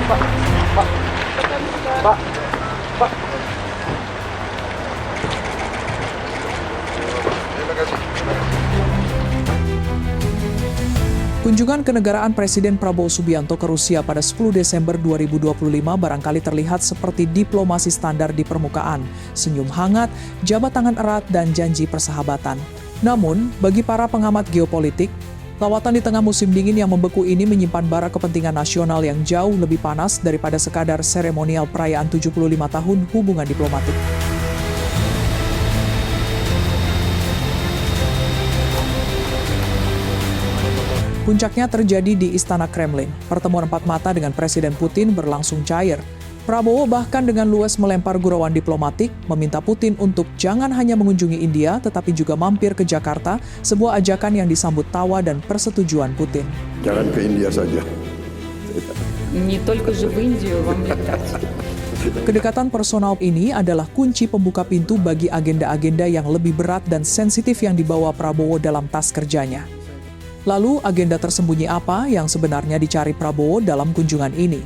Pak. Terima kasih. Kunjungan kenegaraan Presiden Prabowo Subianto ke Rusia pada 10 Desember 2025 barangkali terlihat seperti diplomasi standar di permukaan, senyum hangat, jabat tangan erat, dan janji persahabatan. Namun, bagi para pengamat geopolitik, lawatan di tengah musim dingin yang membeku ini menyimpan bara kepentingan nasional yang jauh lebih panas daripada sekadar seremonial perayaan 75 tahun hubungan diplomatik. Puncaknya terjadi di Istana Kremlin. Pertemuan empat mata dengan Presiden Putin berlangsung cair. Prabowo bahkan dengan luas melempar gurauan diplomatik, meminta Putin untuk jangan hanya mengunjungi India, tetapi juga mampir ke Jakarta, sebuah ajakan yang disambut tawa dan persetujuan Putin. Jangan ke India saja. Не только же в Индию вам летать. Kedekatan personal ini adalah kunci pembuka pintu bagi agenda-agenda yang lebih berat dan sensitif yang dibawa Prabowo dalam tas kerjanya. Lalu, agenda tersembunyi apa yang sebenarnya dicari Prabowo dalam kunjungan ini?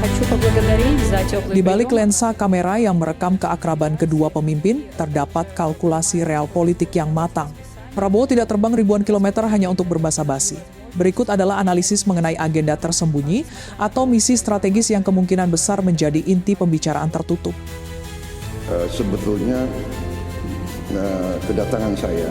Хочу поблагодарить за теплый Di balik прием. lensa kamera yang merekam keakraban kedua pemimpin, terdapat kalkulasi real politik yang matang. Prabowo tidak terbang ribuan kilometer hanya untuk berbasa-basi. Berikut adalah analisis mengenai agenda tersembunyi atau misi strategis yang kemungkinan besar menjadi inti pembicaraan tertutup. Sebetulnya kedatangan saya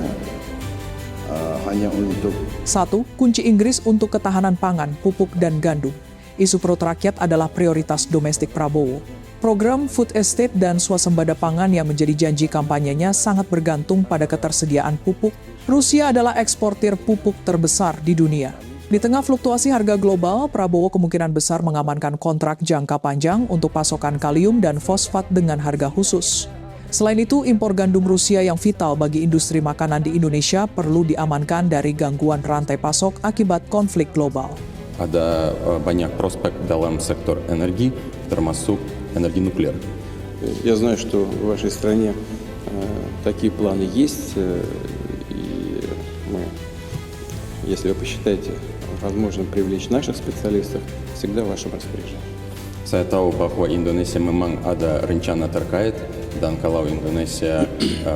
hanya untuk 1. Kunci Inggris untuk ketahanan pangan, pupuk, dan gandum. Isu perut rakyat adalah prioritas domestik Prabowo. Program food estate dan swasembada pangan yang menjadi janji kampanyenya sangat bergantung pada ketersediaan pupuk. Rusia adalah eksportir pupuk terbesar di dunia. Di tengah fluktuasi harga global, Prabowo kemungkinan besar mengamankan kontrak jangka panjang untuk pasokan kalium dan fosfat dengan harga khusus. Selain itu, impor gandum Rusia yang vital bagi industri makanan di Indonesia perlu diamankan dari gangguan rantai pasok akibat konflik global. Ada banyak prospek dalam sektor energi, termasuk energi nuklir. Я знаю, что в вашей стране такие планы есть, и мы, если вы посчитаете возможным привлечь наших специалистов, всегда в вашем распоряжении. Saya tahu bahwa Indonesia memang ada rencana terkait, dan kalau Indonesia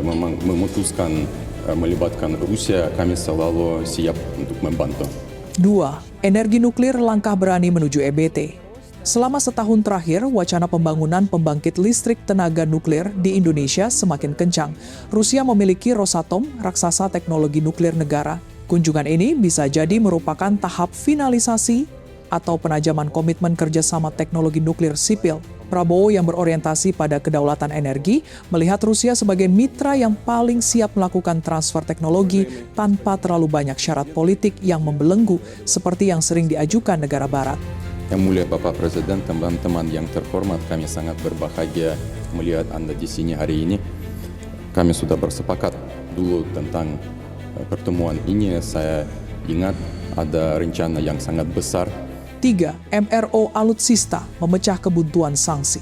memang memutuskan melibatkan Rusia, kami selalu siap untuk membantu. 2. Energi nuklir langkah berani menuju EBT. Selama setahun terakhir, wacana pembangunan pembangkit listrik tenaga nuklir di Indonesia semakin kencang. Rusia memiliki Rosatom, raksasa teknologi nuklir negara. Kunjungan ini bisa jadi merupakan tahap finalisasi atau penajaman komitmen kerjasama teknologi nuklir sipil. Prabowo yang berorientasi pada kedaulatan energi melihat Rusia sebagai mitra yang paling siap melakukan transfer teknologi tanpa terlalu banyak syarat politik yang membelenggu seperti yang sering diajukan negara barat. Yang mulia Bapak Presiden, teman-teman yang terhormat, kami sangat berbahagia melihat Anda di sini hari ini. Kami sudah bersepakat dulu tentang pertemuan ini. Saya ingat ada rencana yang sangat besar. 3. MRO alutsista memecah kebuntuan sanksi.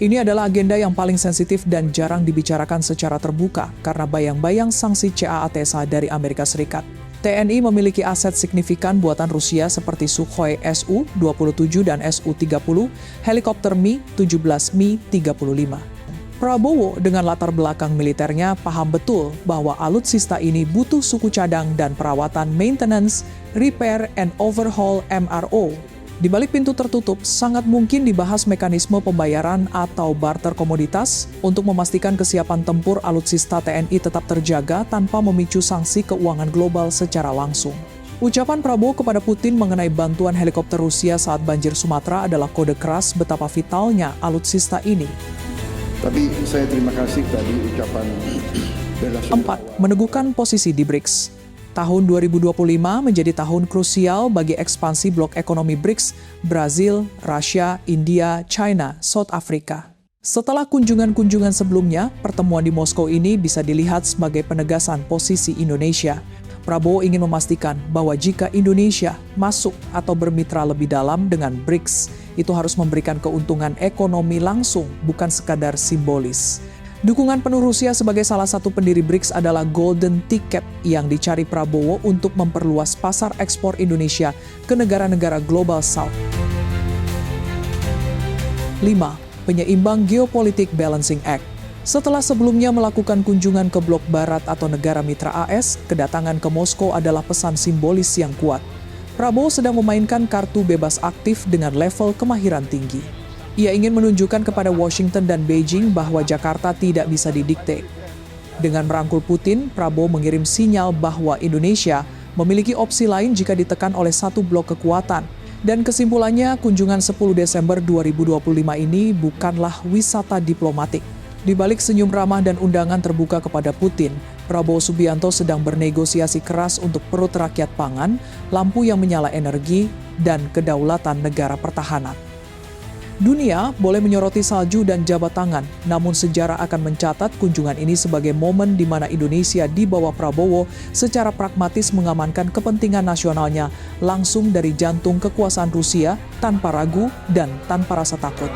Ini adalah agenda yang paling sensitif dan jarang dibicarakan secara terbuka karena bayang-bayang sanksi CAATSA dari Amerika Serikat. TNI memiliki aset signifikan buatan Rusia seperti Sukhoi Su-27 dan Su-30, helikopter Mi-17, Mi-35. Prabowo dengan latar belakang militernya paham betul bahwa alutsista ini butuh suku cadang dan perawatan maintenance, repair, and overhaul MRO. Di balik pintu tertutup, sangat mungkin dibahas mekanisme pembayaran atau barter komoditas untuk memastikan kesiapan tempur alutsista TNI tetap terjaga tanpa memicu sanksi keuangan global secara langsung. Ucapan Prabowo kepada Putin mengenai bantuan helikopter Rusia saat banjir Sumatera adalah kode keras betapa vitalnya alutsista ini. tapi saya terima kasih tadi ucapan bela sungkawa. 4. Meneguhkan posisi di BRICS. Tahun 2025 menjadi tahun krusial bagi ekspansi blok ekonomi BRICS, Brazil, Rusia, India, China, South Africa. Setelah kunjungan-kunjungan sebelumnya, pertemuan di Moskow ini bisa dilihat sebagai penegasan posisi Indonesia. Prabowo ingin memastikan bahwa jika Indonesia masuk atau bermitra lebih dalam dengan BRICS, itu harus memberikan keuntungan ekonomi langsung, bukan sekadar simbolis. Dukungan penuh Rusia sebagai salah satu pendiri BRICS adalah golden ticket yang dicari Prabowo untuk memperluas pasar ekspor Indonesia ke negara-negara Global South. 5. Penyeimbang Geopolitik Balancing Act. Setelah sebelumnya melakukan kunjungan ke blok barat atau negara mitra AS, kedatangan ke Moskow adalah pesan simbolis yang kuat. Prabowo sedang memainkan kartu bebas aktif dengan level kemahiran tinggi. Ia ingin menunjukkan kepada Washington dan Beijing bahwa Jakarta tidak bisa didikte. Dengan merangkul Putin, Prabowo mengirim sinyal bahwa Indonesia memiliki opsi lain jika ditekan oleh satu blok kekuatan. Dan kesimpulannya, kunjungan 10 Desember 2025 ini bukanlah wisata diplomatik. Di balik senyum ramah dan undangan terbuka kepada Putin, Prabowo Subianto sedang bernegosiasi keras untuk perut rakyat pangan, lampu yang menyala energi, dan kedaulatan negara pertahanan. Dunia boleh menyoroti salju dan jabat tangan, namun sejarah akan mencatat kunjungan ini sebagai momen di mana Indonesia di bawah Prabowo secara pragmatis mengamankan kepentingan nasionalnya langsung dari jantung kekuasaan Rusia tanpa ragu dan tanpa rasa takut.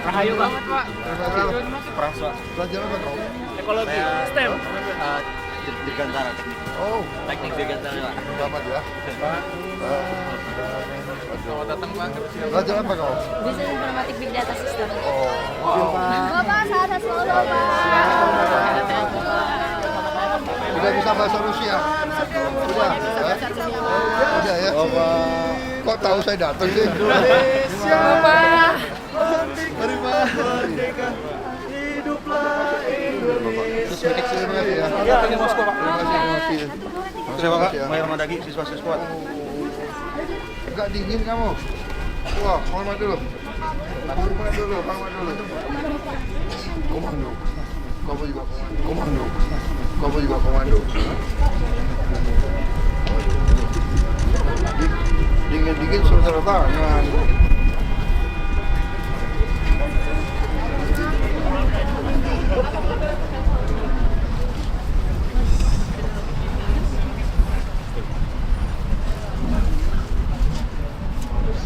Rahayu banget Pak. Belajar apa kau? Ekologi, STEM. Dirgantara. Oh, Teknik dirgantara. selamat ya. Selamat datang Pak. Belajar apa kau? Bisnis informatik Big Data System. Bapak, sehat selalu Bapak. Udah bisa bahasa Rusia? Udah? Udah ya? Kok tahu saya datang sih? Indonesia. Bapak. Mari Pak. Hiduplah Indonesia. Terima kasih ya. Terima Moskow Pak. Terima kasih. Terima Pak, Mayor Madagi, siswa-siswa. Agak dingin kamu. Wah, hormat dulu. Hormat dulu. Komando. Kamu juga komando. Kamu juga komando. Dingin saudara tangan.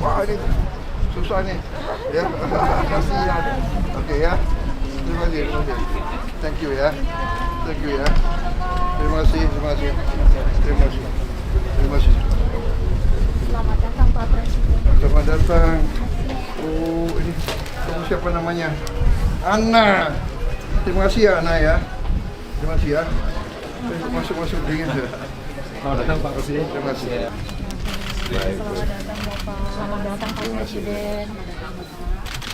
Wah, ini susah nih, ya. Kasihan. Oke ya. Terima kasih. Thank you ya. Terima kasih. Selamat datang Pak Presiden. Selamat datang. Oh, ini kamu siapa namanya? Anna. Terima kasih ya Anna ya. Terima kasih ya. Masuk dingin ya. Selamat datang Pak Presiden. Terima kasih. Baik. Selamat datang Pak Presiden.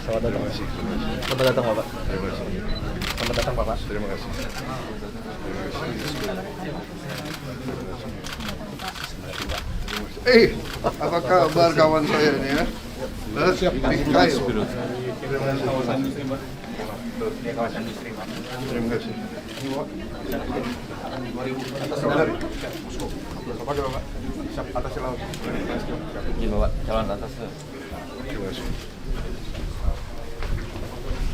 Selamat datang. Selamat datang Bapak. Selamat datang Bapak. Terima kasih. Apa kabar kawan saya ini ya? Siap. Terima kasih. Terima kasih. Apa Bapak? Siap atas laut. Ini Bapak, calon atas. Terima kasih.